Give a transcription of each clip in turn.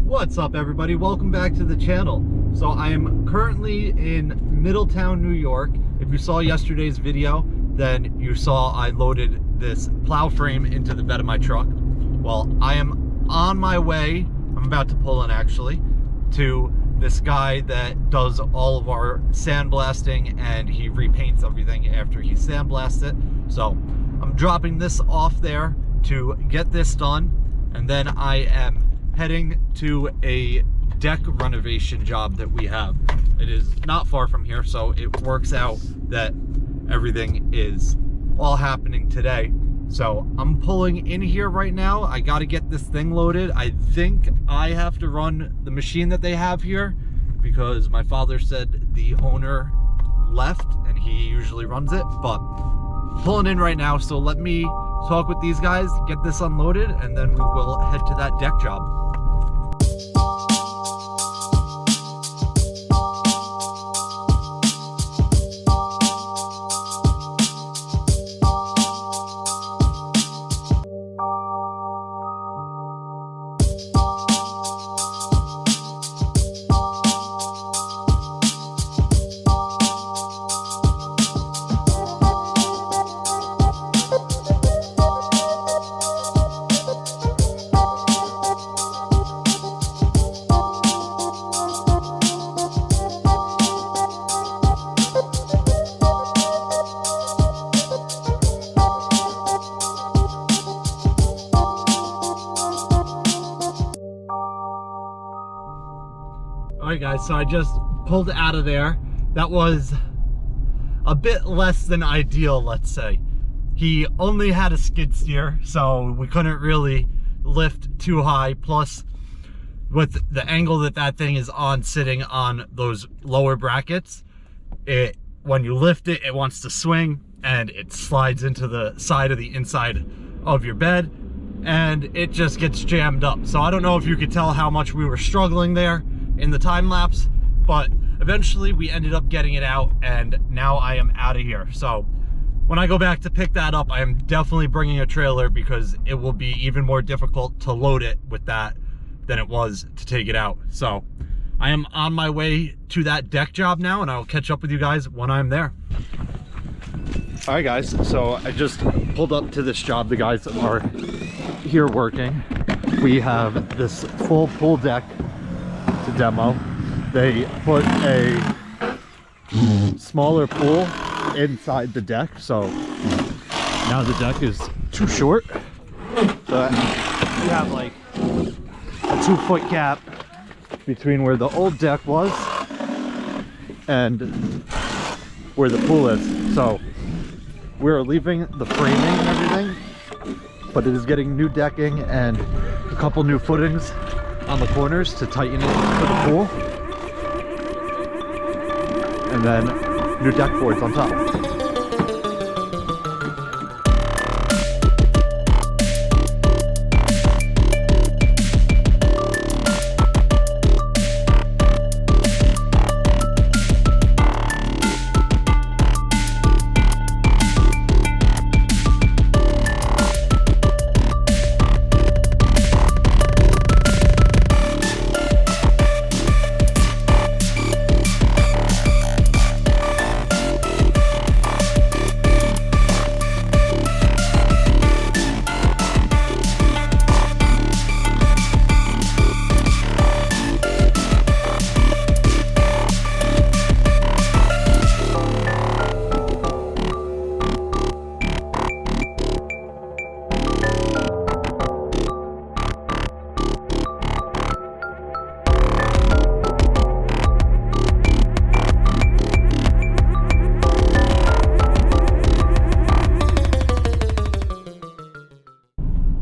What's up, everybody? Welcome back to the channel. So I am currently in Middletown, New York. If you saw yesterday's video, then you saw I loaded this plow frame into the bed of my truck. Well, I am on my way, I'm about to pull in actually, to this guy that does all of our sandblasting, and he repaints everything after he sandblasts it. So I'm dropping this off there to get this done, and then I am heading to a deck renovation job that we have. It is not far from here, so it works out that everything is all happening today. So I'm pulling in here right now. I got to get this thing loaded. I think I have to run the machine that they have here because my father said the owner left and he usually runs it, but pulling in right now. So let me talk with these guys, get this unloaded, and then we will head to that deck job. Alright guys, so I just pulled out of there. That was a bit less than ideal, let's say. He only had a skid steer, so we couldn't really lift too high. Plus, with the angle that that thing is on, sitting on those lower brackets, when you lift it, it wants to swing and it slides into the side of the inside of your bed and it just gets jammed up. So I don't know if you could tell how much we were struggling there in the time lapse, but eventually we ended up getting it out, and now I am out of here. So when I go back to pick that up, I am definitely bringing a trailer because it will be even more difficult to load it with that than it was to take it out. So I am on my way to that deck job now, and I'll catch up with you guys when I'm there. All right guys, so I just pulled up to this job. The guys are here working. We have this full pool deck to demo. They put a smaller pool inside the deck, so now the deck is too short, but we have like a 2-foot gap between where the old deck was and where the pool is. So we're leaving the framing and everything, but it is getting new decking and a couple new footings on the corners to tighten it for the pool, and then new deck boards on top.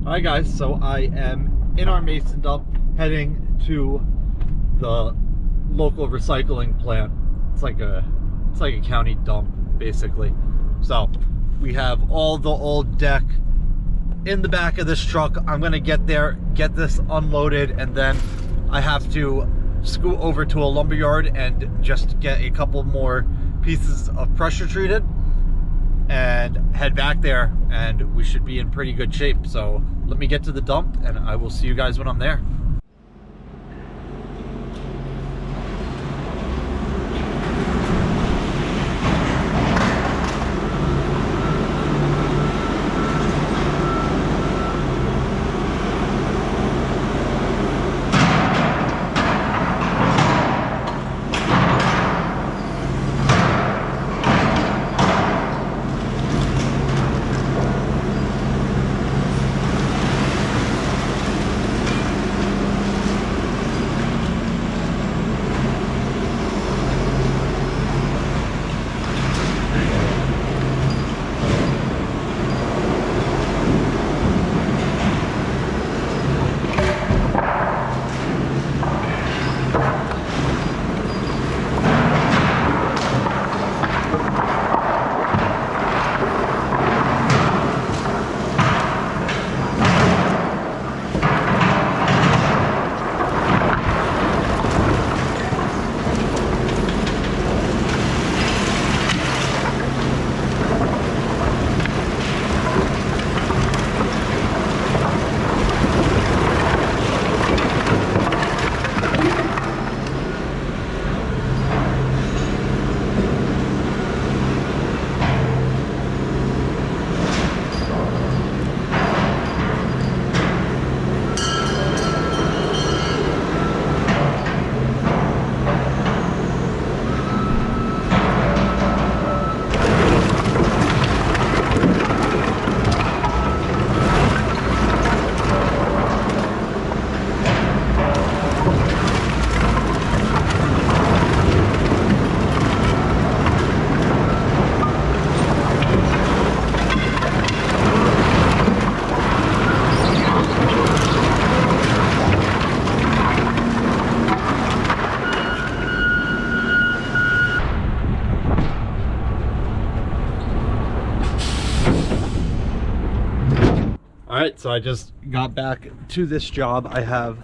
Alright guys, so I am in our mason dump heading to the local recycling plant. It's like a county dump basically. So we have all the old deck in the back of this truck. I'm gonna get there, get this unloaded, and then I have to scoot over to a lumber yard and just get a couple more pieces of pressure treated and head back there, and we should be in pretty good shape. So let me get to the dump and I will see you guys when I'm there. right, so I just got back to this job. I have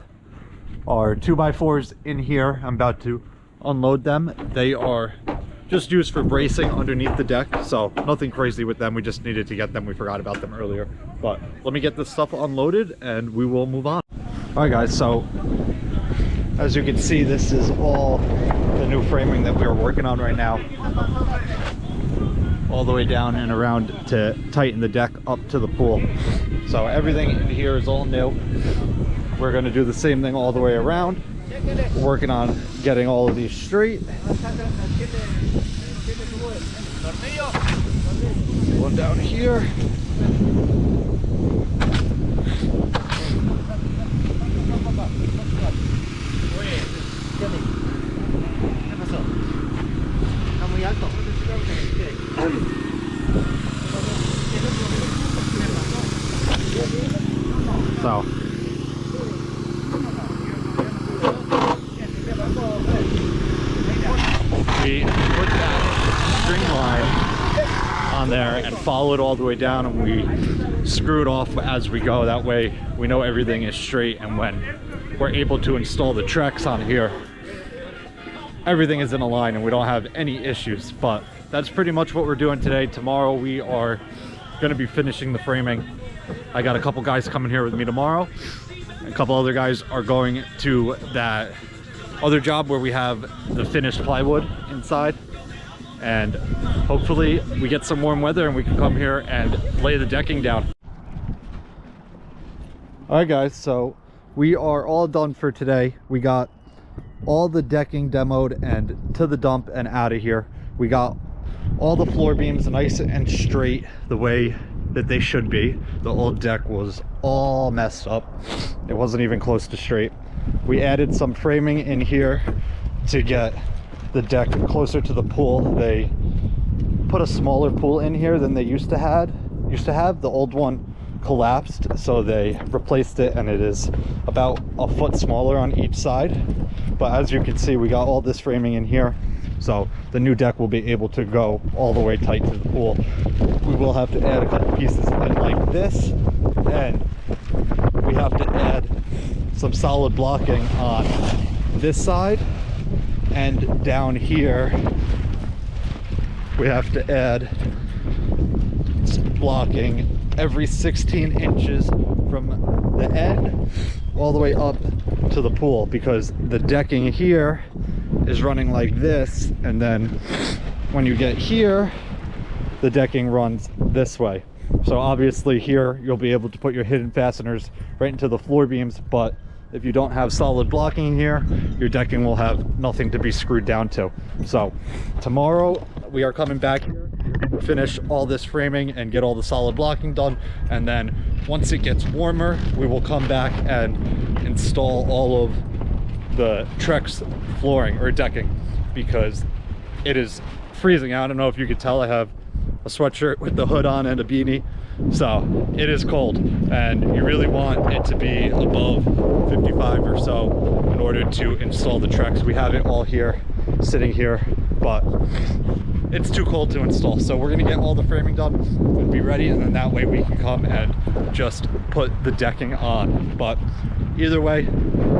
our 2x4s in here. I'm about to unload them. They are just used for bracing underneath the deck, so nothing crazy with them. We just needed to get them. We forgot about them earlier. But let me get this stuff unloaded and we will move on. All right, guys, so as you can see, this is all the new framing that we're working on right now. All the way down and around to tighten the deck up to the pool. So everything in here is all new. We're going to do the same thing all the way around. We're working on getting all of these straight. One down here. So we put that string line on there and follow it all the way down, and we screw it off as we go. That way we know everything is straight, and when we're able to install the Trex on here, everything is in a line and we don't have any issues. But that's pretty much what we're doing today. Tomorrow we are going to be finishing the framing. I got a couple guys coming here with me tomorrow. A couple other guys are going to that other job where we have the finished plywood inside, and hopefully we get some warm weather and we can come here and lay the decking down. All right, guys, so we are all done for today. We got all the decking demoed and to the dump and out of here. We got all the floor beams nice and straight the way that they should be. The old deck was all messed up. It wasn't even close to straight. We added some framing in here to get the deck closer to the pool. They put a smaller pool in here than they used to have. The old one collapsed, so they replaced it, and it is about a foot smaller on each side. But as you can see, we got all this framing in here, so the new deck will be able to go all the way tight to the pool. We will have to add a couple pieces in like this, and we have to add some solid blocking on this side, and down here we have to add blocking every 16 inches from the end all the way up to the pool, because the decking here is running like this, and then when you get here the decking runs this way. So obviously here you'll be able to put your hidden fasteners right into the floor beams, but if you don't have solid blocking here, your decking will have nothing to be screwed down to. So tomorrow we are coming back here, finish all this framing and get all the solid blocking done, and then once it gets warmer we will come back and install all of the Trex flooring or decking, because it is freezing out. I don't know if you could tell, I have a sweatshirt with the hood on and a beanie, so it is cold, and you really want it to be above 55 or so in order to install the Trex. We have it all here, sitting here, but it's too cold to install. So we're gonna get all the framing done and be ready, and then that way we can come and just put the decking on. But either way,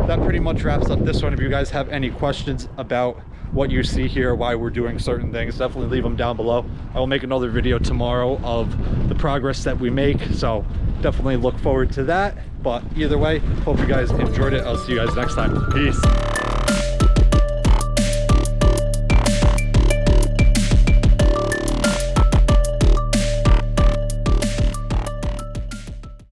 that pretty much wraps up this one. If you guys have any questions about what you see here, why we're doing certain things, definitely leave them down below. I will make another video tomorrow of the progress that we make, so definitely look forward to that. But either way, hope you guys enjoyed it. I'll see you guys next time. Peace.